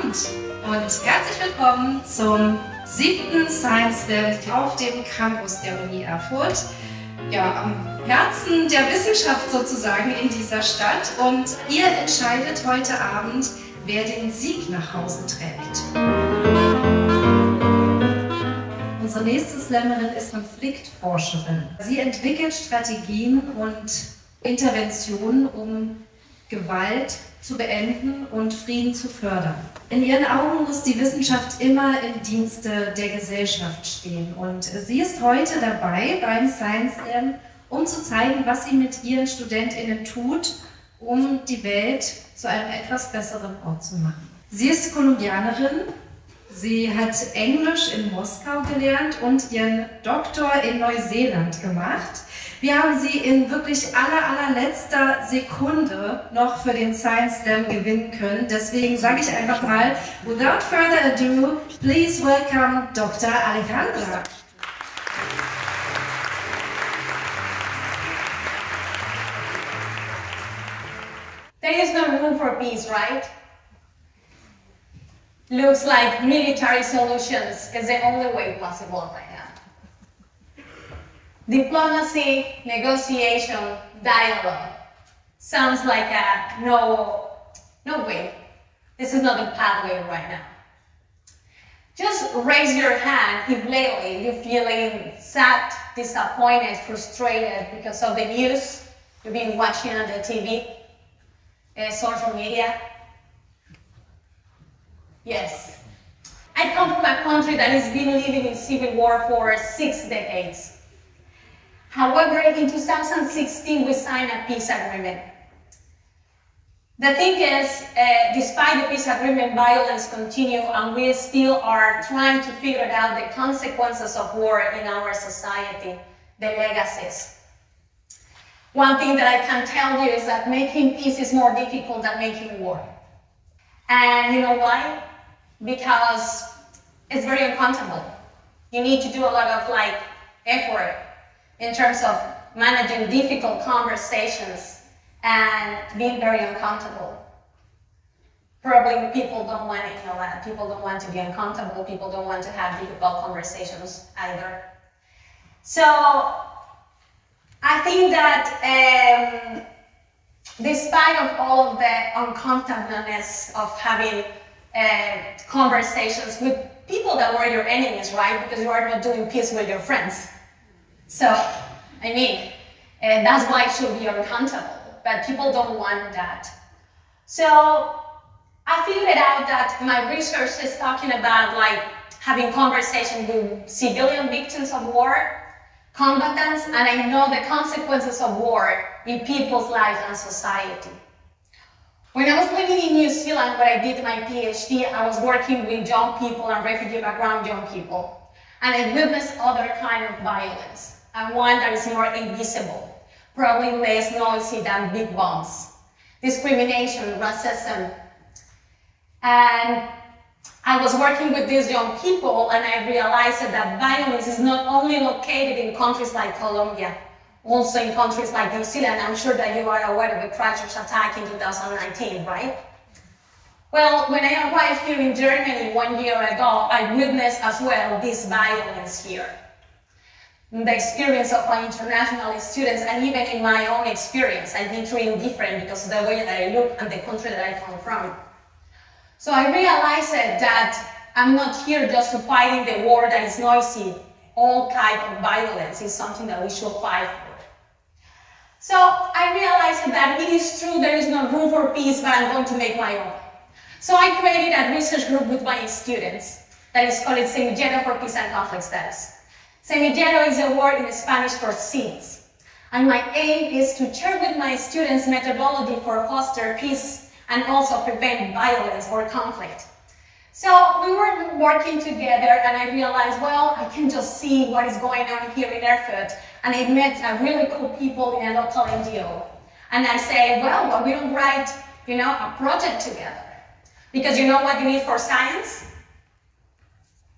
Abend und herzlich willkommen zum 7. Science Slam auf dem Campus der Uni Erfurt. Ja, am Herzen der Wissenschaft sozusagen in dieser Stadt. Und ihr entscheidet heute Abend, wer den Sieg nach Hause trägt. Unsere nächste Slammerin ist Konfliktforscherin. Sie entwickelt Strategien und Interventionen, um Gewalt zu beenden und Frieden zu fördern. In ihren Augen muss die Wissenschaft immer im Dienste der Gesellschaft stehen. Und sie ist heute dabei beim Science Slam, um zu zeigen, was sie mit ihren StudentInnen tut, um die Welt zu einem etwas besseren Ort zu machen. Sie ist Kolumbianerin. Sie hat Englisch in Moskau gelernt und ihren Doktor in Neuseeland gemacht. Wir haben sie in wirklich allerletzter Sekunde noch für den Science Slam gewinnen können. Deswegen sage ich einfach mal, without further ado, please welcome Dr. Alejandra. There is no room for peace, right? Looks like military solutions is the only way possible right now. Diplomacy, negotiation, dialogue sounds like a no way. This is not the pathway right now. Just raise your hand if lately you're feeling sad, disappointed, frustrated because of the news you've been watching on the TV, social media. Yes. I come from a country that has been living in civil war for 6 decades. However, in 2016, we signed a peace agreement. The thing is, despite the peace agreement, violence continues, and we still are trying to figure out the consequences of war in our society, the legacies. One thing that I can tell you is that making peace is more difficult than making war. And you know why? Because it's very uncomfortable. You need to do a lot of effort in terms of managing difficult conversations and being very uncomfortable. Probably people don't want to know that. People don't want to be uncomfortable. People don't want to have difficult conversations either. So I think that despite of all of the uncomfortableness of having conversations with people that were your enemies, right? Because you are not doing peace with your friends. So, I mean, that's why it should be uncomfortable, but people don't want that. So, I figured out that my research is talking about having conversations with civilian victims of war, combatants, and I know the consequences of war in people's lives and society. When I was living in New Zealand, where I did my PhD, I was working with young people and refugee background young people. And I witnessed other kind of violence, and one that is more invisible, probably less noisy than big bombs. Discrimination, racism. And I was working with these young people, and I realized that violence is not only located in countries like Colombia, also in countries like New Zealand. I'm sure that you are aware of the Christchurch attack in 2019, right? Well, when I arrived here in Germany 1 year ago, I witnessed as well this violence here. The experience of my international students, and even in my own experience, I've been treated different because of the way that I look and the country that I come from. So I realized that I'm not here just to fight in the war that is noisy. All kinds of violence is something that we should fight for. So I realized that it is true there is no room for peace, but I'm going to make my own. So I created a research group with my students that is called Semillero for Peace and Conflict Studies. Semillero is a word in Spanish for seeds. And my aim is to share with my students methodology for foster peace and also prevent violence or conflict. So we were working together, and I realized, well, I can just see what is going on here in Erfurt. And I met a really cool people in a local NGO. And I say, well, why we don't write, a project together? Because you know what you need for science?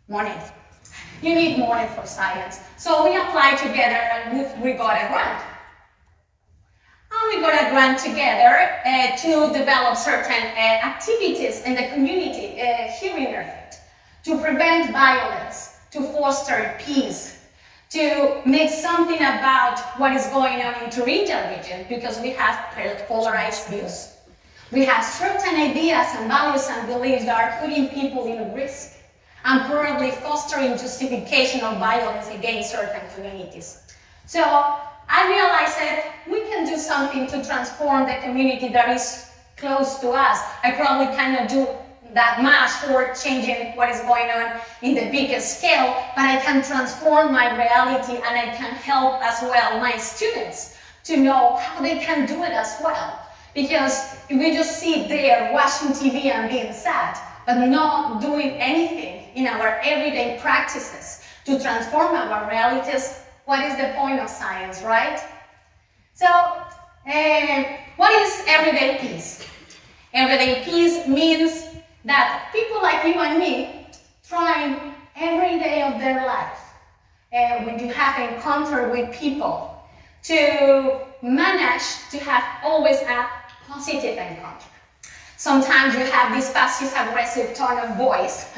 Money. You need money for science. So we applied together, and we got a grant. and we got a grant together to develop certain activities in the community here in Erfurt to prevent violence, to foster peace, to make something about what is going on in the region, because we have polarized views. We have certain ideas and values and beliefs that are putting people in risk and probably fostering justification of violence against certain communities. So I realized that we can do something to transform the community that is close to us. I probably cannot do that much for changing what is going on in the biggest scale, but I can transform my reality and I can help as well my students to know how they can do it as well. Because if we just sit there watching TV and being sad, but not doing anything in our everyday practices to transform our realities, what is the point of science, right? So, what is everyday peace? Everyday peace means that people like you and me trying every day of their life, when you have encounter with people, to manage to have always a positive encounter. Sometimes you have this passive-aggressive tone of voice,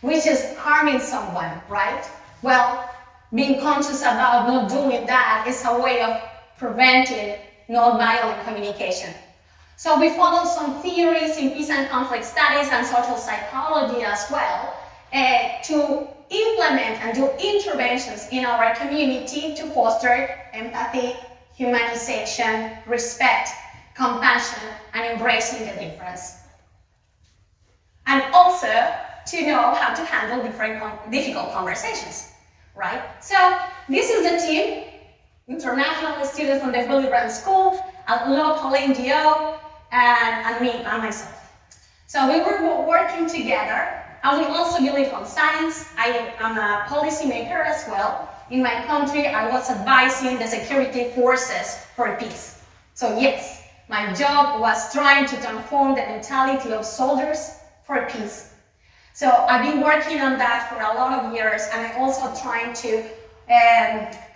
which is harming someone, right? Well, being conscious about not doing that is a way of preventing non-violent communication. So we follow some theories in peace and conflict studies and social psychology as well to implement and do interventions in our community to foster empathy, humanization, respect, compassion, and embracing the difference. And also to know how to handle difficult conversations, right? So this is the team, international students from the Fulbright School, a local NGO, and me and myself. So we were working together, and we also believe on science. I am a policymaker as well. In my country, I was advising the security forces for peace. So yes, my job was trying to transform the mentality of soldiers for peace. So I've been working on that for a lot of years, and I'm also trying to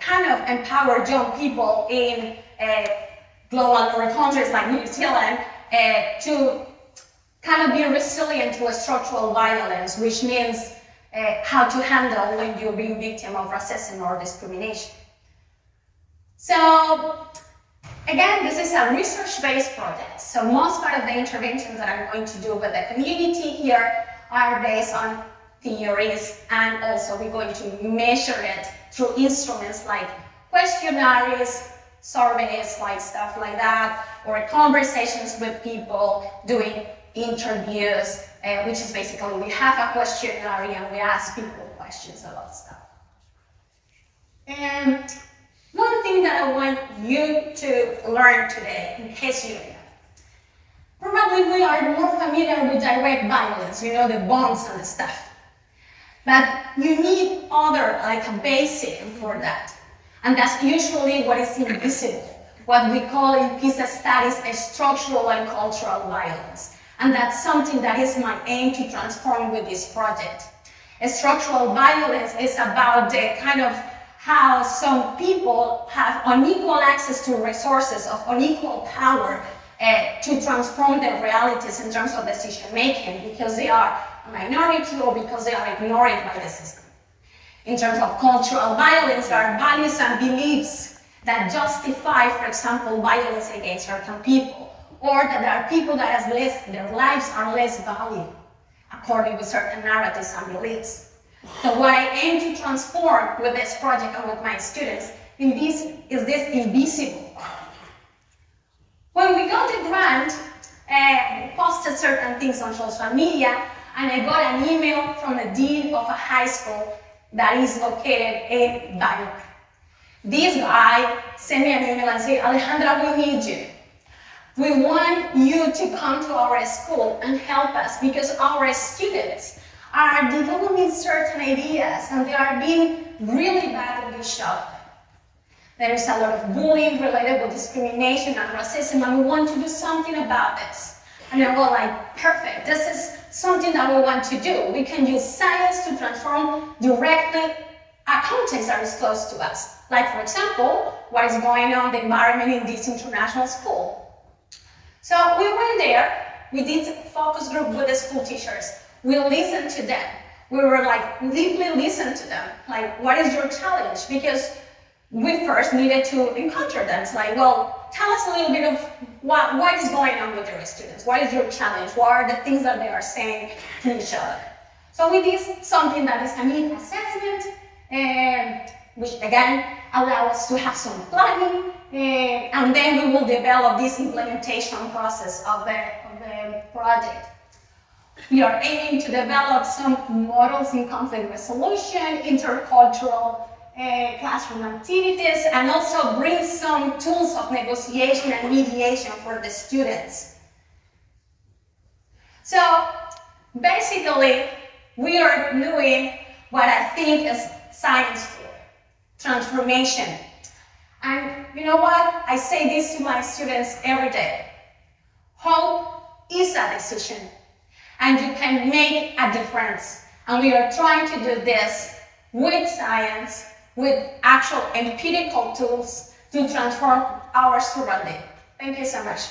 kind of empower young people in global northern countries like New Zealand to kind of be resilient to structural violence, which means how to handle when you're being victim of racism or discrimination. So again, this is a research-based project. So most part of the interventions that I'm going to do with the community here are based on theories, and also we're going to measure it through instruments like questionnaires, surveys, like stuff like that, or conversations with people, doing interviews, which is basically we have a questionnaire and we ask people questions about stuff. And one thing that I want you to learn today, in case you don't know, probably we are more familiar with direct violence, you know, the bombs and the stuff. But you need other, like a basic for that. And that's usually what is invisible, what we call in peace studies a structural and cultural violence. And that's something that is my aim to transform with this project. A structural violence is about the kind of how some people have unequal access to resources of unequal power to transform their realities in terms of decision making, because they are a minority or because they are ignored by the system. In terms of cultural violence, there are values and beliefs that justify, for example, violence against certain people, or that there are people that have their lives are less valued according to certain narratives and beliefs. So what I aim to transform with this project and with my students is this invisible. When we got the grant, we posted certain things on social media, and I got an email from the dean of a high school that is located in Beitrag. This guy sent me an email and said, Alejandra, we need you. We want you to come to our school and help us, because our students are developing certain ideas and they are being really badly shot. There is a lot of bullying related with discrimination and racism, and we want to do something about this. And I was like, perfect, this is something that we want to do. We can use science to transform directly a context that is close to us. Like, for example, what is going on in the environment in this international school. So we went there, we did a focus group with the school teachers. We listened to them. We were like, deeply listen to them. Like, what is your challenge? Because we first needed to encounter them. It's like, well, tell us a little bit of what is going on with your students. What is your challenge? What are the things that they are saying to each other? So we did something that is a need assessment, which again allows us to have some planning, and then we will develop this implementation process of the project. We are aiming to develop some models in conflict resolution, intercultural classroom activities, and also bring some tools of negotiation and mediation for the students. So basically, we are doing what I think is science for transformation. And you know what? I say this to my students every day. Hope is a decision, and you can make a difference. And we are trying to do this with science, with actual empirical tools to transform our surrounding. Thank you so much.